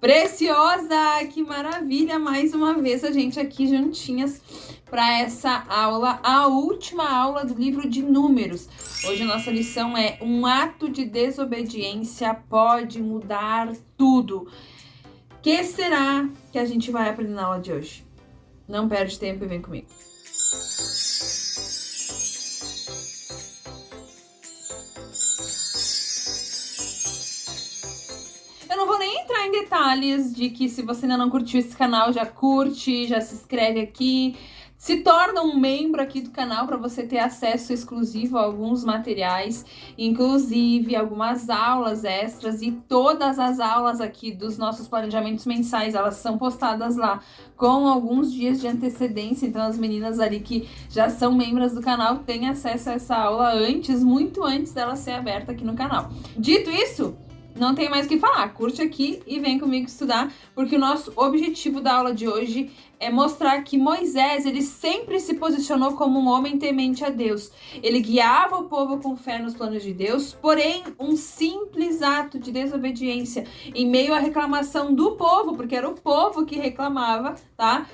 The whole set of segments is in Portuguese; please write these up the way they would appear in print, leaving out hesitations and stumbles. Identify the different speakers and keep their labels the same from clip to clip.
Speaker 1: Preciosa! Que maravilha! Mais uma vez a gente aqui juntinhas para essa aula, a última aula do livro de Números. Hoje a nossa lição é: um ato de desobediência pode mudar tudo. O que será que a gente vai aprender na aula de hoje? Não perde tempo e vem comigo. Eu não vou nem entrar em detalhes de que, se você ainda não curtiu esse canal, já curte, já se inscreve aqui, se torna um membro aqui do canal para você ter acesso exclusivo a alguns materiais, inclusive algumas aulas extras, e todas as aulas aqui dos nossos planejamentos mensais, elas são postadas lá com alguns dias de antecedência. Então as meninas ali que já são membros do canal têm acesso a essa aula antes, muito antes dela ser aberta aqui no canal. Dito isso, não tem mais o que falar, curte aqui e vem comigo estudar, porque o nosso objetivo da aula de hoje é mostrar que Moisés, ele sempre se posicionou como um homem temente a Deus. Ele guiava o povo com fé nos planos de Deus, porém um simples ato de desobediência em meio à reclamação do povo, porque era o povo que reclamava, tá?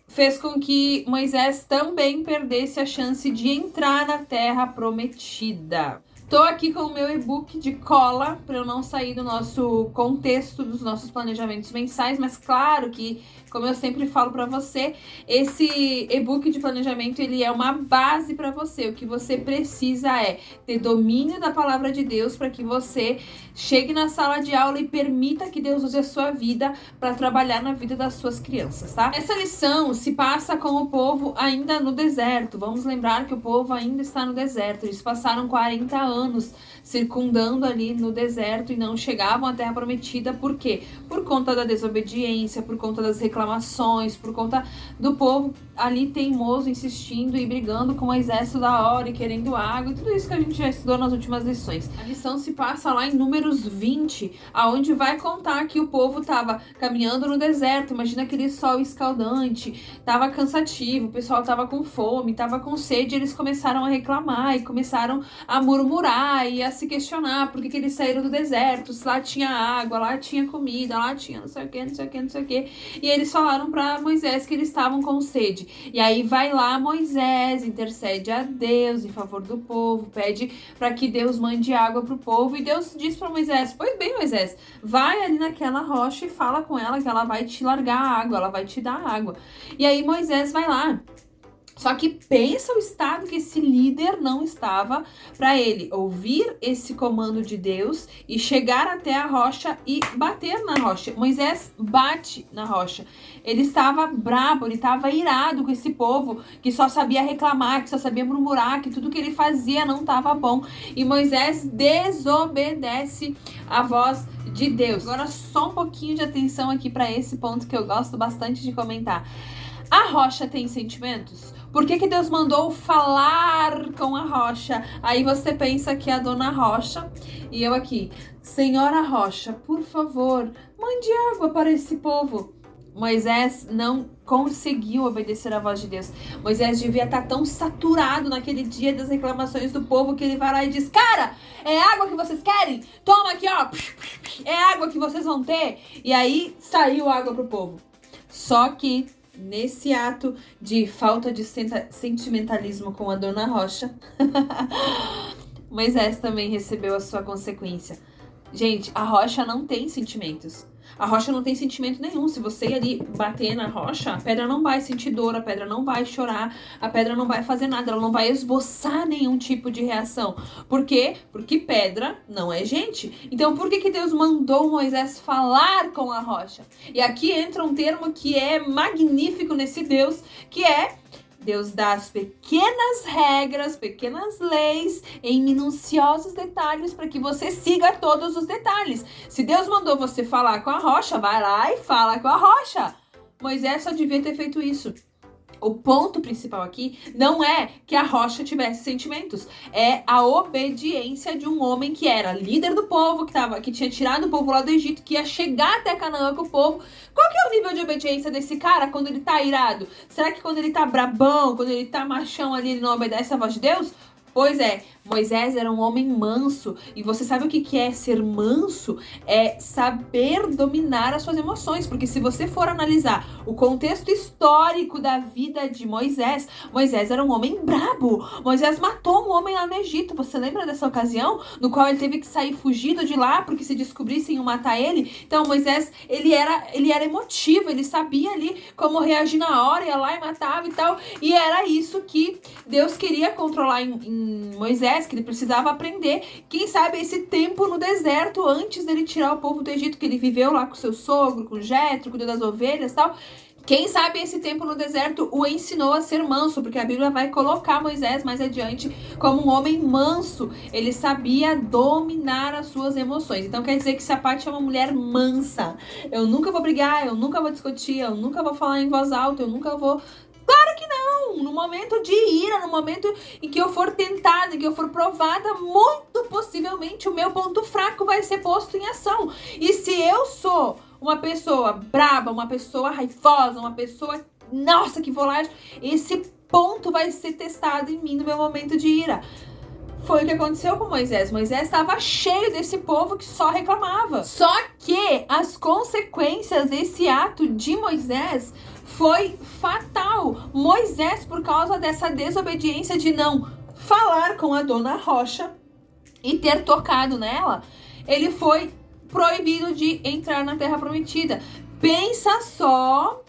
Speaker 1: Fez com que Moisés também perdesse a chance de entrar na terra prometida. Tô aqui com o meu e-book de cola para eu não sair do nosso contexto dos nossos planejamentos mensais, mas claro que, como eu sempre falo para você, esse e-book de planejamento, ele é uma base para você. O que você precisa é ter domínio da palavra de Deus para que você chegue na sala de aula e permita que Deus use a sua vida para trabalhar na vida das suas crianças, tá? Essa lição se passa com o povo ainda no deserto. Vamos lembrar que o povo ainda está no deserto. Eles passaram 40 anos circundando ali no deserto e não chegavam à terra prometida. Por quê? Por conta da desobediência, por conta das reclamações, por conta do povo ali teimoso, insistindo e brigando com o exército da hora e querendo água, e tudo isso que a gente já estudou nas últimas lições. A lição se passa lá em Números 20, aonde vai contar que o povo estava caminhando no deserto. Imagina aquele sol escaldante, estava cansativo, o pessoal estava com fome, estava com sede, e eles começaram a reclamar e começaram a murmurar e a se questionar por que eles saíram do deserto, se lá tinha água, lá tinha comida, lá tinha não sei o que, não sei o que, não sei o que. E eles falaram para Moisés que eles estavam com sede. E aí vai lá Moisés, intercede a Deus em favor do povo, pede para que Deus mande água pro povo, e Deus diz para Moisés: pois bem, Moisés, vai ali naquela rocha e fala com ela que ela vai te largar a água, ela vai te dar água. E aí Moisés vai lá. Só que pensa o estado que esse líder não estava para ele ouvir esse comando de Deus e chegar até a rocha e bater na rocha. Moisés bate na rocha. Ele estava brabo, ele estava irado com esse povo que só sabia reclamar, que só sabia murmurar, que tudo que ele fazia não estava bom. E Moisés desobedece a voz de Deus. Agora só um pouquinho de atenção aqui para esse ponto que eu gosto bastante de comentar. A rocha tem sentimentos? Por que Deus mandou falar com a rocha? Aí você pensa que é a dona Rocha e eu aqui: Senhora Rocha, por favor, mande água para esse povo. Moisés não conseguiu obedecer a voz de Deus. Moisés devia estar tão saturado naquele dia das reclamações do povo que ele vai lá e diz: cara, é água que vocês querem? Toma aqui, ó, é água que vocês vão ter. E aí saiu água pro povo. Só que nesse ato de falta de sentimentalismo com a dona Rocha, Moisés também recebeu a sua consequência. Gente, a rocha não tem sentimentos. A rocha não tem sentimento nenhum. Se você ali bater na rocha, a pedra não vai sentir dor, a pedra não vai chorar, a pedra não vai fazer nada, ela não vai esboçar nenhum tipo de reação. Por quê? Porque pedra não é gente. Então, por que Deus mandou Moisés falar com a rocha? E aqui entra um termo que é magnífico nesse Deus, que é: Deus dá as pequenas regras, pequenas leis em minuciosos detalhes para que você siga todos os detalhes. Se Deus mandou você falar com a rocha, vai lá e fala com a rocha. Moisés só devia ter feito isso. O ponto principal aqui não é que a rocha tivesse sentimentos, é a obediência de um homem que era líder do povo, que tinha tirado o povo lá do Egito, que ia chegar até Canaã com o povo. Qual que é o nível de obediência desse cara quando ele tá irado? Será que quando ele tá brabão, quando ele tá machão ali, ele não obedece a voz de Deus? Pois é, Moisés era um homem manso. E você sabe o que é ser manso? É saber dominar as suas emoções. Porque se você for analisar o contexto histórico da vida de Moisés, Moisés era um homem brabo. Moisés matou um homem lá no Egito. Você lembra dessa ocasião? No qual ele teve que sair fugido de lá, porque se descobrissem iam matar ele. Então Moisés, ele era emotivo, ele sabia ali como reagir na hora, ia lá e matava e tal. E era isso que Deus queria controlar em Moisés, que ele precisava aprender. Quem sabe esse tempo no deserto, antes dele tirar o povo do Egito, que ele viveu lá com seu sogro, com Jetro, cuidou das ovelhas e tal. Quem sabe esse tempo no deserto o ensinou a ser manso, porque a Bíblia vai colocar Moisés mais adiante como um homem manso. Ele sabia dominar as suas emoções. Então quer dizer que se a Paty é uma mulher mansa, eu nunca vou brigar, eu nunca vou discutir, eu nunca vou falar em voz alta, eu nunca vou... Claro que não! No momento de ira, no momento em que eu for tentada, em que eu for provada, muito possivelmente o meu ponto fraco vai ser posto em ação. E se eu sou uma pessoa braba, uma pessoa raivosa, uma pessoa, nossa, que volátil, esse ponto vai ser testado em mim no meu momento de ira. Foi o que aconteceu com Moisés. Moisés estava cheio desse povo que só reclamava. Só que as consequências desse ato de Moisés foi fatal. Moisés, por causa dessa desobediência de não falar com a dona Rocha e ter tocado nela, ele foi proibido de entrar na Terra Prometida. Pensa só,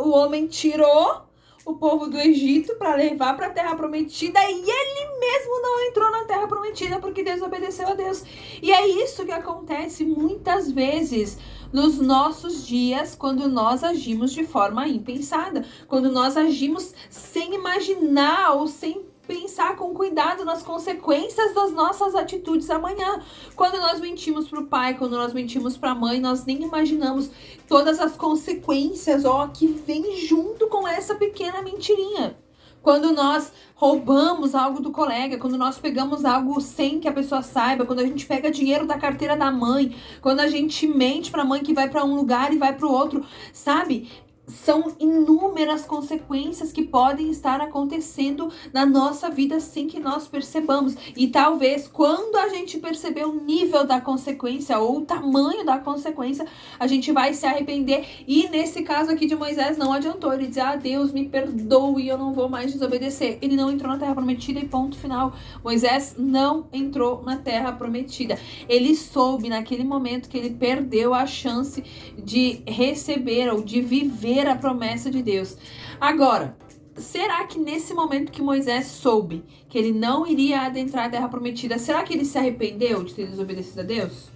Speaker 1: o homem tirou o povo do Egito para levar para a Terra Prometida e ele mesmo não entrou na Terra Prometida porque desobedeceu a Deus. E é isso que acontece muitas vezes nos nossos dias, quando nós agimos de forma impensada, quando nós agimos sem imaginar ou sem pensar com cuidado nas consequências das nossas atitudes amanhã. Quando nós mentimos pro pai, quando nós mentimos pra mãe, nós nem imaginamos todas as consequências, que vem junto com essa pequena mentirinha. Quando nós roubamos algo do colega, quando nós pegamos algo sem que a pessoa saiba, quando a gente pega dinheiro da carteira da mãe, quando a gente mente pra mãe que vai pra um lugar e vai pro outro, sabe? São inúmeras consequências que podem estar acontecendo na nossa vida sem que nós percebamos. E talvez quando a gente perceber o nível da consequência ou o tamanho da consequência, a gente vai se arrepender. E nesse caso aqui de Moisés não adiantou ele dizer, Deus me perdoe, eu não vou mais desobedecer. Ele não entrou na Terra Prometida e ponto final. Moisés não entrou na Terra Prometida. Ele soube naquele momento que ele perdeu a chance de receber ou de viver a promessa de Deus. Agora, será que nesse momento que Moisés soube que ele não iria adentrar a Terra Prometida, será que ele se arrependeu de ter desobedecido a Deus?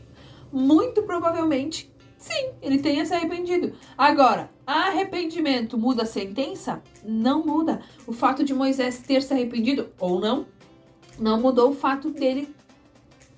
Speaker 1: Muito provavelmente, sim, ele tenha se arrependido. Agora, arrependimento muda a sentença? Não muda. O fato de Moisés ter se arrependido ou não mudou o fato dele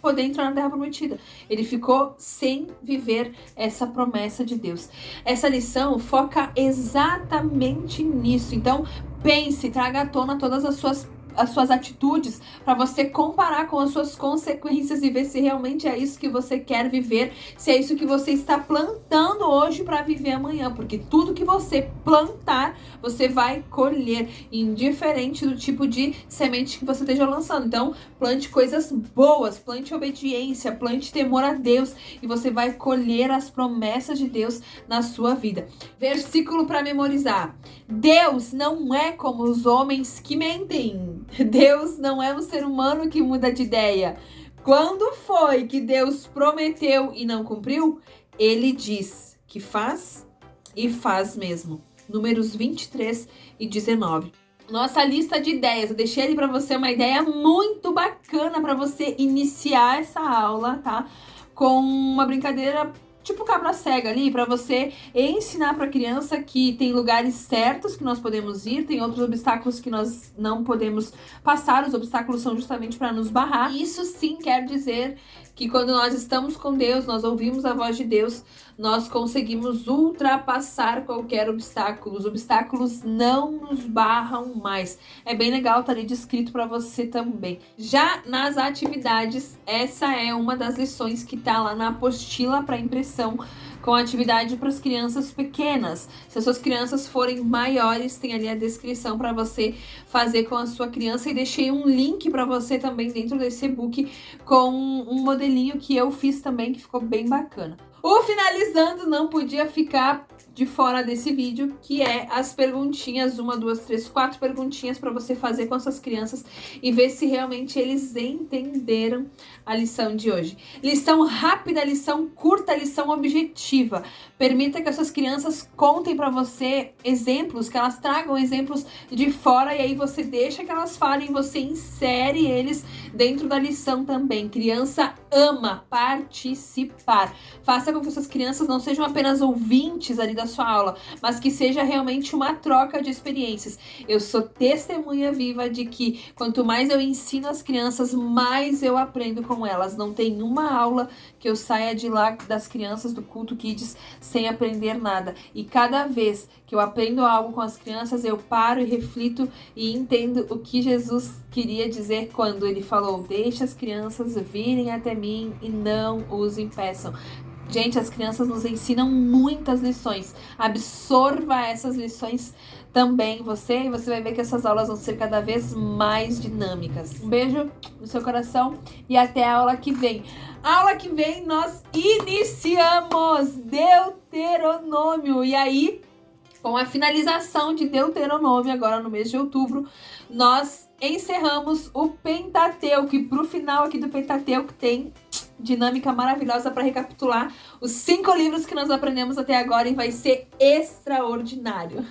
Speaker 1: poder entrar na Terra Prometida. Ele ficou sem viver essa promessa de Deus. Essa lição foca exatamente nisso. Então, pense, traga à tona todas as suas atitudes para você comparar com as suas consequências e ver se realmente é isso que você quer viver, se é isso que você está plantando hoje para viver amanhã, porque tudo que você plantar, você vai colher, indiferente do tipo de semente que você esteja lançando. Então, plante coisas boas, plante obediência, plante temor a Deus e você vai colher as promessas de Deus na sua vida. Versículo para memorizar. Deus não é como os homens que mentem. Deus não é um ser humano que muda de ideia. Quando foi que Deus prometeu e não cumpriu? Ele diz que faz e faz mesmo. Números 23 e 19. Nossa lista de ideias. Eu deixei ali para você uma ideia muito bacana para você iniciar essa aula, tá? Com uma brincadeira tipo cabra cega ali, para você ensinar para a criança que tem lugares certos que nós podemos ir, tem outros obstáculos que nós não podemos passar, os obstáculos são justamente para nos barrar. Isso sim quer dizer que quando nós estamos com Deus, nós ouvimos a voz de Deus, nós conseguimos ultrapassar qualquer obstáculo. Os obstáculos não nos barram mais. É bem legal, tá ali descrito para você também. Já nas atividades, essa é uma das lições que tá lá na apostila para impressão, com atividade para as crianças pequenas. Se as suas crianças forem maiores, tem ali a descrição para você fazer com a sua criança, e deixei um link para você também dentro desse e-book com um modelinho que eu fiz também, que ficou bem bacana. O finalizando não podia ficar de fora desse vídeo, que é as perguntinhas, 1, 2, 3, 4 perguntinhas para você fazer com essas crianças e ver se realmente eles entenderam a lição de hoje. Lição rápida, lição curta, lição objetiva. Permita que essas crianças contem para você exemplos, que elas tragam exemplos de fora, e aí você deixa que elas falem, você insere eles dentro da lição também. Criança ama participar. Faça com que essas crianças não sejam apenas ouvintes ali da sua aula, mas que seja realmente uma troca de experiências. Eu sou testemunha viva de que quanto mais eu ensino as crianças, mais eu aprendo com elas. Não tem uma aula que eu saia de lá das crianças do Culto Kids sem aprender nada. E cada vez que eu aprendo algo com as crianças, eu paro e reflito e entendo o que Jesus queria dizer quando ele falou: deixe as crianças virem até mim e não os impeçam. Gente, as crianças nos ensinam muitas lições. Absorva essas lições também você, e você vai ver que essas aulas vão ser cada vez mais dinâmicas. Um beijo no seu coração e até a aula que vem. A aula que vem nós iniciamos Deuteronômio. E aí, com a finalização de Deuteronômio, agora no mês de outubro, nós encerramos o Pentateuco. E pro final aqui do Pentateuco tem dinâmica maravilhosa para recapitular os 5 livros que nós aprendemos até agora, e vai ser extraordinário.